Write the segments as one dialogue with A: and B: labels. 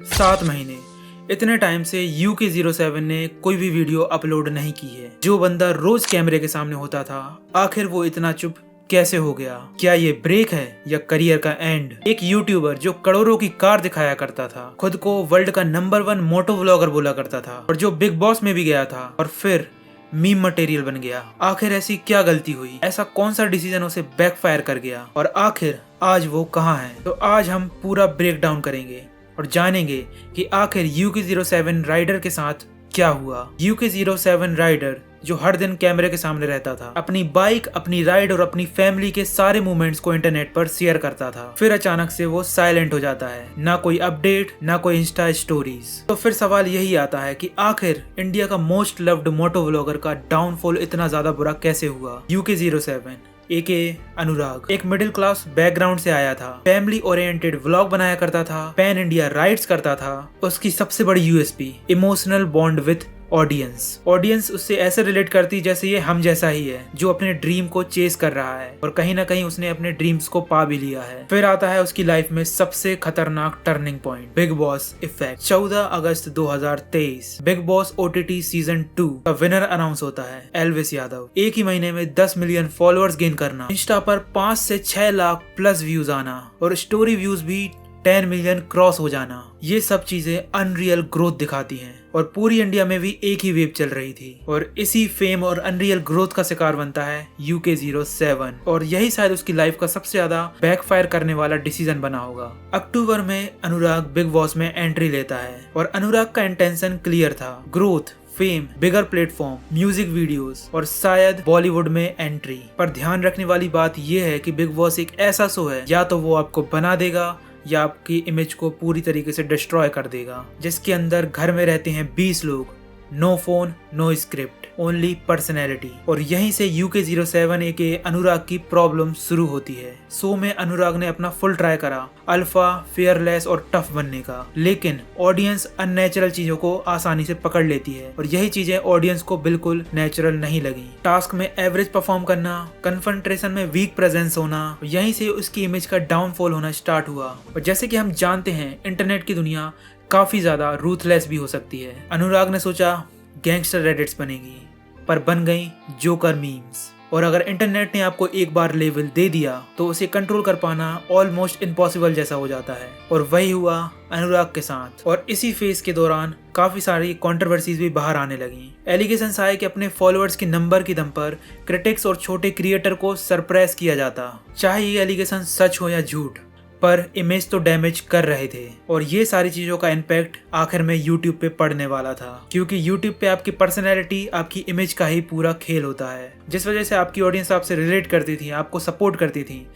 A: 7 महीने इतने टाइम से UK07 ने कोई भी वीडियो अपलोड नहीं की है। जो बंदा रोज कैमरे के सामने होता था, आखिर वो इतना चुप कैसे हो गया? क्या ये ब्रेक है या करियर का एंड? एक यूट्यूबर जो करोड़ों की कार दिखाया करता था, खुद को वर्ल्ड का नंबर 1 मोटो व्लॉगर बोला करता था और जो बिग बॉस में भी गया था और फिर मीम मटेरियल बन गया। आखिर ऐसी क्या गलती हुई? ऐसा कौन सा डिसीजन उसे बैकफायर कर गया और आखिर आज वो कहाँ है? तो आज हम पूरा ब्रेक डाउन करेंगे और जानेंगे कि आखिर UK07 राइडर के साथ क्या हुआ। UK07 राइडर जो हर दिन कैमरे के सामने रहता था, अपनी बाइक, अपनी राइड और अपनी फैमिली के सारे मूवमेंट्स को इंटरनेट पर शेयर करता था, फिर अचानक से वो साइलेंट हो जाता है। ना कोई अपडेट, ना कोई इंस्टा स्टोरीज। तो फिर सवाल यही आता है कि आखिर इंडिया का मोस्ट लव्ड मोटो व्लॉगर का डाउनफॉल इतना ज्यादा बुरा कैसे हुआ? UK07 AK अनुराग एक मिडिल क्लास बैकग्राउंड से आया था, फैमिली ओरिएंटेड व्लॉग बनाया करता था, पैन इंडिया राइड्स करता था। उसकी सबसे बड़ी USP emotional bond with audience उससे ऐसे रिलेट करती जैसे ये हम जैसा ही है, जो अपने ड्रीम को चेस कर रहा है और कहीं ना कहीं उसने अपने ड्रीम्स को पा भी लिया है। फिर आता है उसकी लाइफ में सबसे खतरनाक turning point, big boss effect. 14 अगस्त 2023 बिग बॉस OTT सीजन 2 का विनर अनाउंस होता है, एल्विस यादव। एक ही महीने में 10 मिलियन फॉलोअर्स गेन करना, इंस्टा पर 5 से 6 लाख प्लस व्यूज आना और स्टोरी व्यूज भी 10 मिलियन क्रॉस हो जाना, ये सब चीजें अनरियल ग्रोथ दिखाती हैं। और पूरी इंडिया में भी एक ही वेव चल रही थी और इसी फेम और अनरियल ग्रोथ का शिकार बनता है UK07 और यही शायद उसकी लाइफ का सबसे ज्यादा बैकफायर करने वाला डिसीजन बना होगा। अक्टूबर में अनुराग बिग बॉस में एंट्री लेता है और अनुराग का इंटेंशन क्लियर था, ग्रोथ, फेम, बिगर प्लेटफॉर्म, म्यूजिक वीडियोस और शायद बॉलीवुड में एंट्री। पर ध्यान रखने वाली बात यह है कि बिग बॉस एक ऐसा शो है, या तो वो आपको बना देगा या आपकी इमेज को पूरी तरीके से डिस्ट्रॉय कर देगा, जिसके अंदर घर में रहते हैं 20 लोग, no phone, no script, only personality. और यहीं से UK07 AK अनुराग की प्रॉब्लम शुरू होती है। शो में अनुराग ने अपना फुल ट्राई करा अल्फा, फेयरलेस और टफ बनने का, लेकिन ऑडियंस अननेचुरल चीजों को आसानी से पकड़ लेती है और यही चीजें ऑडियंस को बिल्कुल नेचुरल नहीं लगी। टास्क में एवरेज परफॉर्म करना, कन्फ्रंटेशन में वीक प्रेजेंस होना, यहीं से उसकी इमेज का डाउनफॉल होना स्टार्ट हुआ। और जैसे कि हम जानते हैं, इंटरनेट की दुनिया काफी ज्यादा रूथलेस भी हो सकती है। अनुराग ने सोचा गैंगस्टर रेडिट्स बनेगी, पर बन गई जोकर मीम्स। और अगर इंटरनेट ने आपको एक बार लेवल दे दिया तो उसे कंट्रोल कर पाना ऑलमोस्ट इम्पॉसिबल जैसा हो जाता है। और वही हुआ अनुराग के साथ। और इसी फेज के दौरान काफी सारी कंट्रोवर्सीज भी बाहर आने लगी। एलिगेशंस आए कि अपने फॉलोअर्स के नंबर की दम पर क्रिटिक्स और छोटे क्रिएटर को सरप्राइज किया जाता, चाहे ये एलिगेशन सच हो या झूठ, पर इमेज तो डैमेज कर रहे थे। और ये सारी चीजों का इम्पैक्ट आखिर में YouTube पे पड़ने वाला था, क्योंकि YouTube पे आपकी पर्सनैलिटी, आपकी इमेज का ही पूरा खेल होता है, जिस वजह से आपकी ऑडियंस आपसे रिलेट करती थी, आपको सपोर्ट करती थी।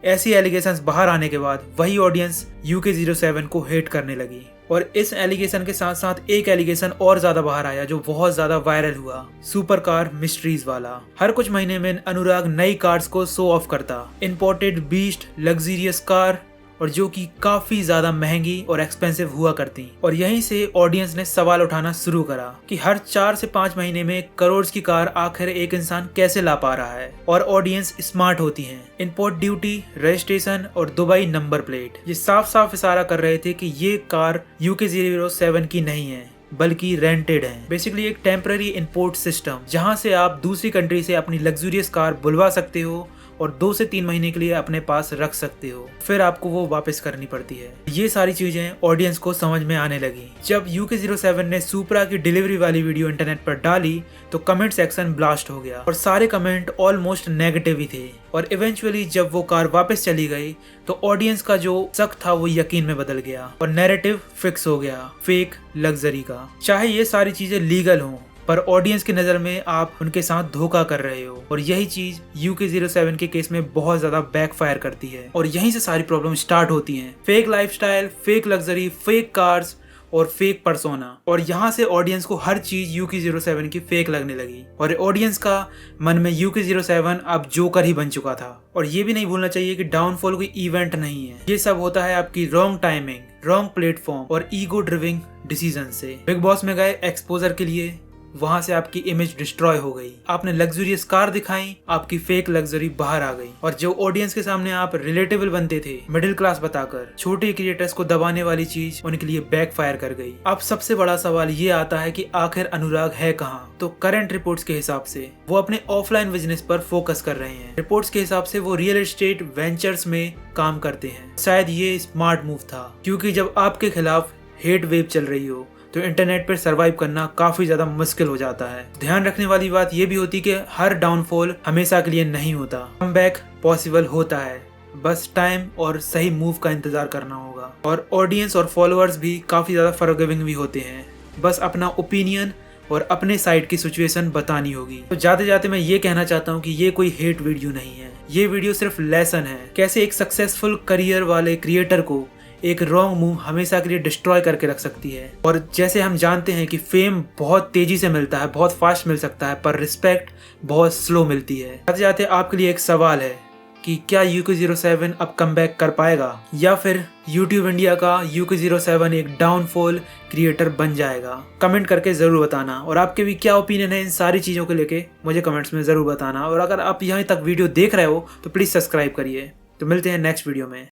A: ऐसी एलिगेशंस बाहर आने के बाद वही ऑडियंस UK07 को हेट करने लगी। और इस एलिगेशन के साथ साथ एक एलिगेशन और ज्यादा बाहर आया जो बहुत ज्यादा वायरल हुआ, सुपर कार मिस्ट्रीज वाला। हर कुछ महीने में अनुराग नई कार्स को शो ऑफ करता, इंपोर्टेड बीस्ट, लग्जरियस कार, और जो कि काफी ज्यादा महंगी और एक्सपेंसिव हुआ करती। और यहीं से ऑडियंस ने सवाल उठाना शुरू करा कि हर 4 से 5 महीने में करोड़ की कार आखिर एक इंसान कैसे ला पा रहा है। और ऑडियंस स्मार्ट होती है, इंपोर्ट ड्यूटी, रजिस्ट्रेशन और दुबई नंबर प्लेट, ये साफ साफ इशारा कर रहे थे कि ये कार UK07 की नहीं है, बल्कि रेंटेड है। बेसिकली एक टेम्पररी इंपोर्ट सिस्टम, जहां से आप दूसरी कंट्री से अपनी लग्जरियस कार बुलवा सकते हो और 2 से 3 महीने के लिए अपने पास रख सकते हो, फिर आपको वो वापस करनी पड़ती है। ये सारी चीजें ऑडियंस को समझ में आने लगी। जब UK07 ने सुपरा की डिलीवरी वाली वीडियो इंटरनेट पर डाली तो कमेंट सेक्शन ब्लास्ट हो गया और सारे कमेंट ऑलमोस्ट नेगेटिव ही थे। और इवेंचुअली जब वो कार वापस चली गई तो ऑडियंस का जो शक था वो यकीन में बदल गया और नैरेटिव फिक्स हो गया फेक लग्जरी का। चाहे ये सारी चीजें लीगल हों, पर ऑडियंस की नजर में आप उनके साथ धोखा कर रहे हो। और यही चीज UK07 के केस में बहुत ज्यादा बैकफायर करती है और यहीं से सारी प्रॉब्लम स्टार्ट होती हैं। Fake lifestyle, fake luxury, fake cars और फेक पर्सोना। और यहाँ से ऑडियंस को हर चीज UK07 की फेक लगने लगी और ऑडियंस का मन में UK07 अब जोकर ही बन चुका था। और ये भी नहीं भूलना चाहिए कि डाउनफॉल कोई इवेंट नहीं है, ये सब होता है आपकी रॉन्ग टाइमिंग, रॉन्ग प्लेटफॉर्म और ईगो ड्रिविंग डिसीजन से। बिग बॉस में गए एक्सपोजर के लिए, वहां से आपकी इमेज डिस्ट्रॉय हो गई। आपने लग्जरियस कार दिखाई, आपकी फेक लग्जरी बाहर आ गई। और जो ऑडियंस के सामने आप रिलेटेबल बनते थे मिडिल क्लास बताकर, छोटे क्रिएटर्स को दबाने वाली चीज उनके लिए बैकफायर कर गई। अब सबसे बड़ा सवाल ये आता है कि आखिर अनुराग है कहाँ? तो करंट रिपोर्ट्स के हिसाब से वो अपने ऑफलाइन बिजनेस पर फोकस कर रहे हैं। रिपोर्ट्स के हिसाब से वो रियल एस्टेट वेंचर्स में काम करते हैं। शायद ये स्मार्ट मूव था, क्योंकि जब आपके खिलाफ हेट वेव चल रही हो तो इंटरनेट पर सरवाइव करना काफी ज्यादा मुश्किल हो जाता है। ध्यान रखने वाली बात यह भी होती कि हर डाउनफॉल हमेशा के लिए नहीं होता, कमबैक पॉसिबल होता है। बस टाइम और सही मूव का इंतजार करना होगा। और ऑडियंस और फॉलोअर्स भी काफी ज्यादा फॉरगिविंग भी होते हैं। बस अपना ओपिनियन और अपने साइड की सिचुएशन बतानी होगी। तो जाते जाते मैं ये कहना चाहता हूँ कि ये कोई हेट वीडियो नहीं है, ये वीडियो सिर्फ लेसन है कैसे एक सक्सेसफुल करियर वाले क्रिएटर को एक रॉन्ग मूव हमेशा के लिए डिस्ट्रॉय करके रख सकती है। और जैसे हम जानते हैं कि फेम बहुत तेजी से मिलता है, बहुत फास्ट मिल सकता है, पर रिस्पेक्ट बहुत स्लो मिलती है। जाते जाते आपके लिए एक सवाल है कि क्या UK07 अब कमबैक कर पाएगा, या फिर YouTube इंडिया का UK07 एक डाउनफॉल क्रिएटर बन जाएगा? कमेंट करके जरूर बताना। और आपके भी क्या ओपिनियन है इन सारी चीज़ों को लेके मुझे कमेंट्स में जरूर बताना। और अगर आप यहाँ तक वीडियो देख रहे हो तो प्लीज़ सब्सक्राइब करिए। तो मिलते हैं नेक्स्ट वीडियो में।